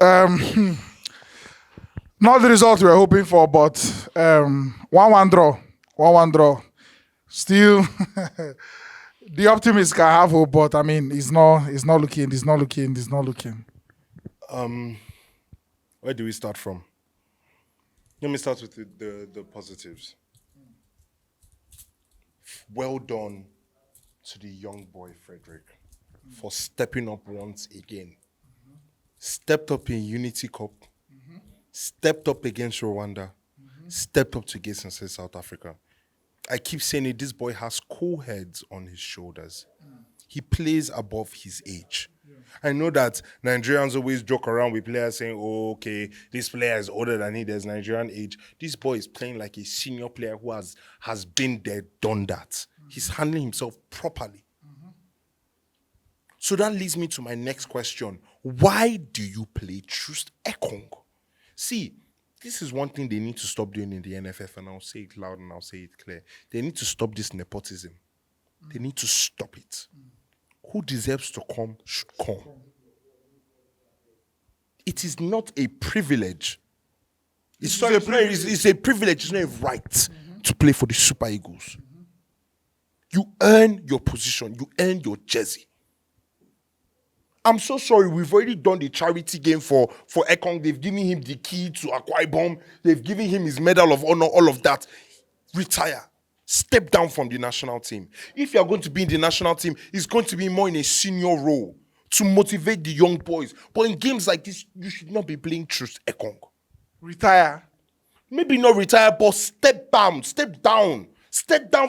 right. Not the result we were hoping for, but 1-1 draw. 1-1 draw. Still, the optimist can have hope, but I mean, it's not looking. Where do we start from? Let me start with the positives. Well done to the young boy, Frederick, for stepping up once again. Stepped up in Unity Cup, stepped up against Rwanda, stepped up against South Africa. I keep saying it, this boy has cool heads on his shoulders. He plays above his age. I know that Nigerians always joke around with players saying, oh, okay, this player is older than he, there's Nigerian age. This boy is playing like a senior player who has been there, done that. He's handling himself properly. So that leads me to my next question. Why do you play Troost Ekong? See, this is one thing they need to stop doing in the NFF, and I'll say it loud and I'll say it clear. They need to stop this nepotism. They need to stop it. Who deserves to come should come. It is not a privilege. It's a privilege, it's not a right to play for the Super Eagles. You earn your position, you earn your jersey. I'm so sorry, we've already done the charity game for Ekong. They've given him the key to Akwa Ibom. They've given him his medal of honor, all of that. Retire. Step down from the national team. If you're going to be in the national team, it's going to be more in a senior role to motivate the young boys. But in games like this, you should not be playing Troost Ekong. Retire. Maybe not retire, but step down. Step down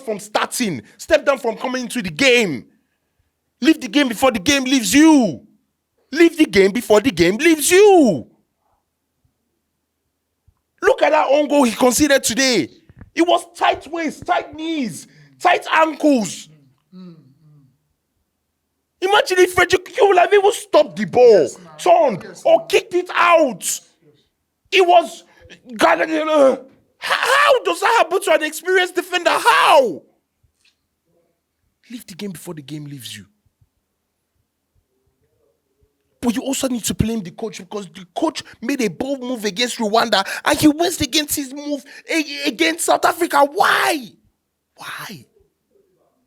from starting. Step down from coming into the game. Leave the game before the game leaves you. Leave the game before the game leaves you. Look at that own goal he conceded today. It was tight waist, tight knees, tight ankles. Imagine if Frederick would have even stopped the ball, turned, or kicked it out. It was... How does that happen to an experienced defender? How? Leave the game before the game leaves you. But you also need to blame the coach, because the coach made a bold move against Rwanda and he went against his move against South Africa. Why?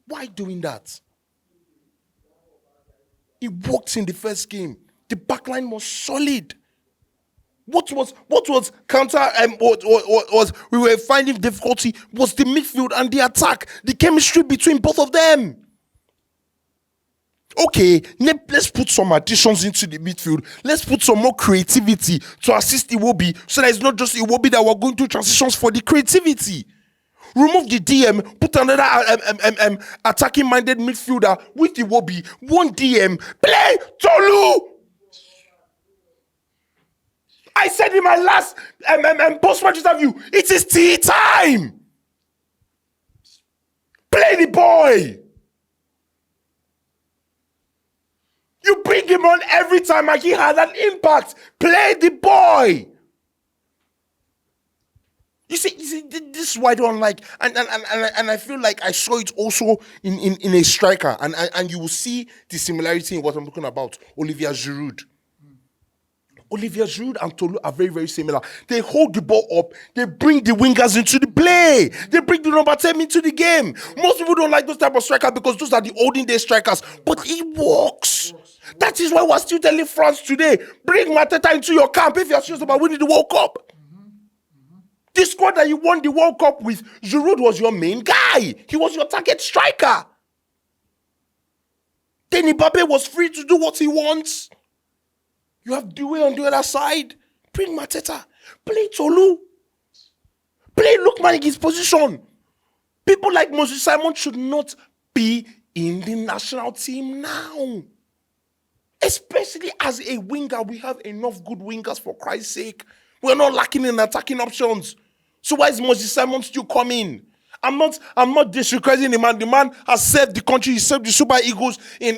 Why doing that? It worked in the first game. The backline was solid. What was counter what we were finding difficulty was the midfield and the attack, the chemistry between both of them. Okay, let's put some additions into the midfield. Let's put some more creativity to assist Iwobi, so that it's not just Iwobi that we're going through transitions for the creativity. Remove the DM, put another attacking-minded midfielder with Iwobi. One DM, play Tolu. I said in my last post-match interview, it is tea time. Play the boy. You bring him on every time and he had an impact. Play the boy. You see, this is why I don't like, and I feel like I saw it also in a striker, and you will see the similarity in what I'm talking about. Olivier Giroud. Olivier Giroud and Tolu are very, very similar. They hold the ball up. They bring the wingers into the play. They bring the number 10 into the game. Most people don't like those type of strikers because those are the olden day strikers. But it works. That is why we're still telling France today, bring Mateta into your camp if you're serious about winning the World Cup. The squad that you won the World Cup with, Giroud was your main guy. He was your target striker. Then Mbappe was free to do what he wants. You have Dewey on the other side. Bring Mateta. Play Tolu. Play Lookman in his position. People like Moses Simon should not be in the national team now. Especially as a winger, we have enough good wingers, for Christ's sake. We're not lacking in attacking options. So why is Moses Simon still coming? I'm not disrespecting the man. The man has served the country. He served the Super Eagles in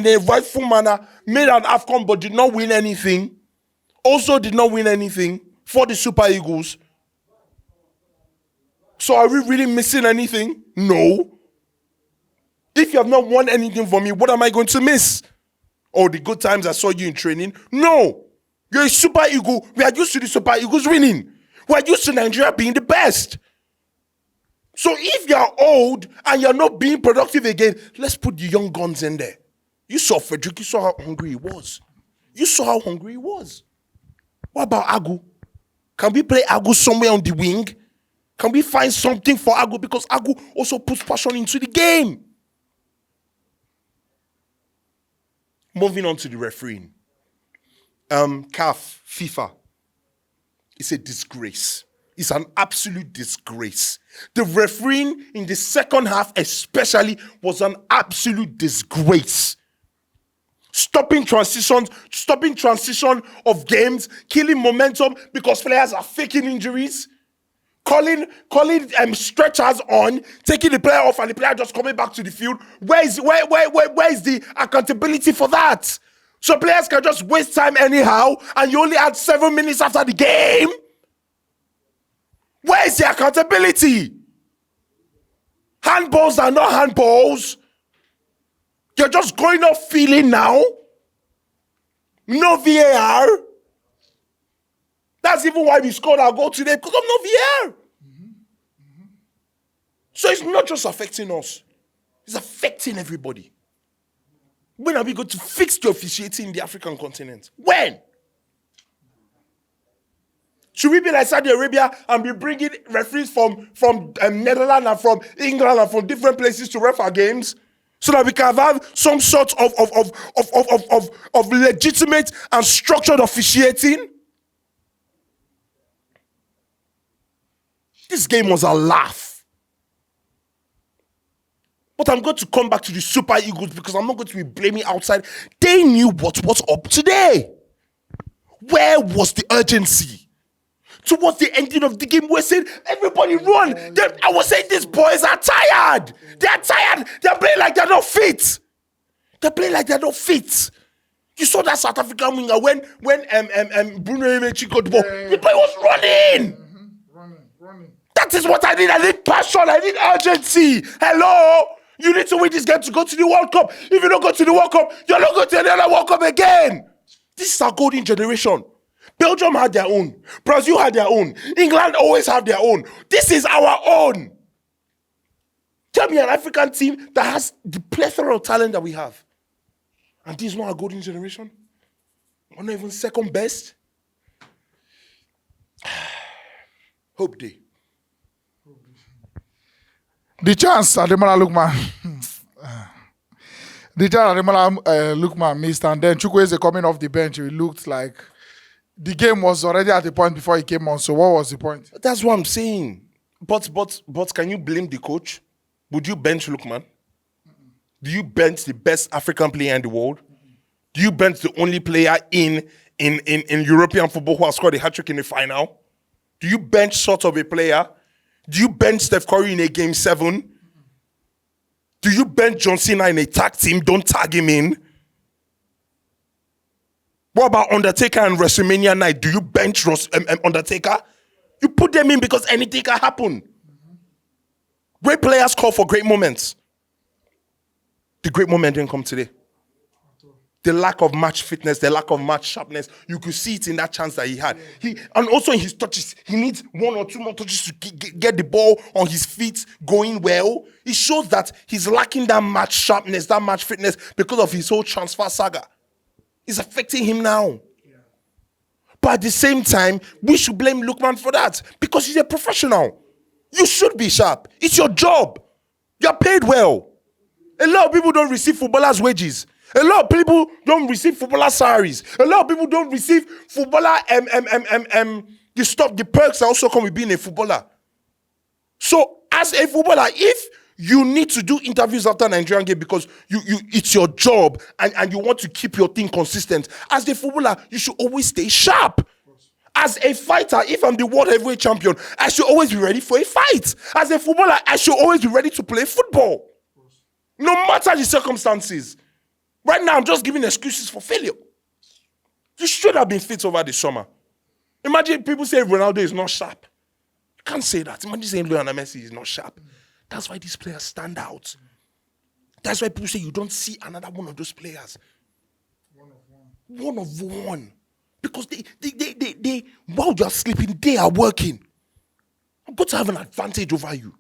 a rightful manner. Made an AFCON, but did not win anything. Also did not win anything for the Super Eagles. So are we really missing anything? No. If you have not won anything for me, what am I going to miss? Oh, the good times I saw you in training? No. You're a super ego. We are used to the super egos winning. We are used to Nigeria being the best. So if you're old and you're not being productive again, let's put the young guns in there. You saw Frederick, you saw how hungry he was. You saw how hungry he was. What about Agu? Can we play Agu somewhere on the wing? Can we find something for Agu? Because Agu also puts passion into the game. Moving on to the refereeing. CAF, FIFA. It's a disgrace. It's an absolute disgrace. The refereeing in the second half especially was an absolute disgrace. Stopping transition of games, killing momentum because players are faking injuries, calling stretchers on, taking the player off and the player just coming back to the field. Where is the accountability for that? So players can just waste time anyhow and you only had 7 minutes after the game? Where is the accountability? Handballs are not handballs. You're just going off feeling now. No VAR. That's even why we scored our goal today, because of no VAR. So it's not just affecting us. It's affecting everybody. When are we going to fix the officiating in the African continent? When? Should we be like Saudi Arabia and be bringing referees from Netherlands and from England and from different places to ref our games? So that we can have some sort of legitimate and structured officiating? This game was a laugh. But I'm going to come back to the Super Eagles because I'm not going to be blaming outside. They knew what was up today. Where was the urgency? Towards the ending of the game, we're saying, everybody run. I was saying, these boys are tired. They're tired. They're playing like they're not fit. They're playing like they're not fit. You saw that South African winger when Bruno Emechi got the ball. The boy was running. Running. That is what I need. I need passion. I need urgency. Hello? You need to win this game to go to the World Cup. If you don't go to the World Cup, you're not going to the other World Cup again. This is our golden generation. Belgium had their own. Brazil had their own. England always have their own. This is our own. Tell me an African team that has the plethora of talent that we have. And this is not our golden generation? We're not even second best? Hope day. The chance Ademola Lookman missed, and then Chukwueze coming off the bench, it looked like the game was already at the point before he came on. So what was the point? That's what I'm saying. But can you blame the coach? Would you bench Lookman? Do you bench the best African player in the world? Do you bench the only player in European football who has scored a hat-trick in the final? Do you bench sort of a player? Do you bench Steph Curry in a game 7? Do you bench John Cena in a tag team? Don't tag him in. What about Undertaker and WrestleMania night? Do you bench Undertaker? You put them in because anything can happen. Great players call for great moments. The great moment didn't come today. The lack of match fitness, the lack of match sharpness, you could see it in that chance that he had. And also in his touches, he needs 1 or 2 more touches to get the ball on his feet going well. It shows that he's lacking that match sharpness, that match fitness because of his whole transfer saga. It's affecting him now. Yeah. But at the same time, we should blame Lookman for that because he's a professional. You should be sharp. It's your job. You're paid well. A lot of people don't receive footballers' wages. A lot of people don't receive footballer salaries. A lot of people don't receive footballer the perks that also come with being a footballer. So as a footballer, if you need to do interviews after Nigerian game because it's your job and you want to keep your thing consistent, as a footballer, you should always stay sharp. As a fighter, if I'm the world heavyweight champion, I should always be ready for a fight. As a footballer, I should always be ready to play football. No matter the circumstances. Right now, I'm just giving excuses for failure. You should have been fit over the summer. Imagine people say Ronaldo is not sharp. You can't say that. Imagine saying Lionel Messi is not sharp. That's why these players stand out. That's why people say you don't see another one of those players. One of one. Because they while you are sleeping, they are working. I'm going to have an advantage over you.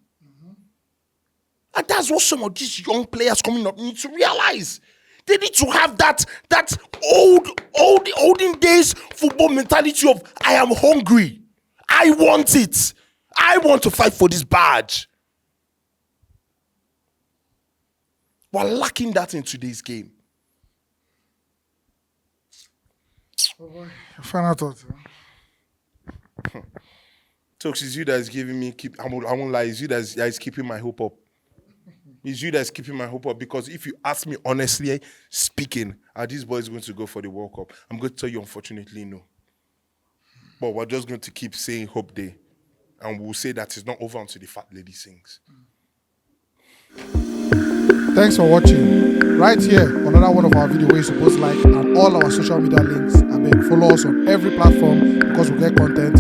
And that's what some of these young players coming up need to realize. They need to have that olden days football mentality of I am hungry. I want it. I want to fight for this badge. We're lacking that in today's game. Final thoughts. Tokes, it's you that is giving me I won't lie, it's you that is keeping my hope up. It's you that is keeping my hope up, because if you ask me honestly speaking, are these boys going to go for the World Cup? I'm going to tell you, unfortunately, no. But we're just going to keep saying hope day. And we'll say that it's not over until the fat lady sings. Thanks for watching. Right here, another one of our videos where you're supposed to like, and all our social media links. I beg, follow us on every platform because we get content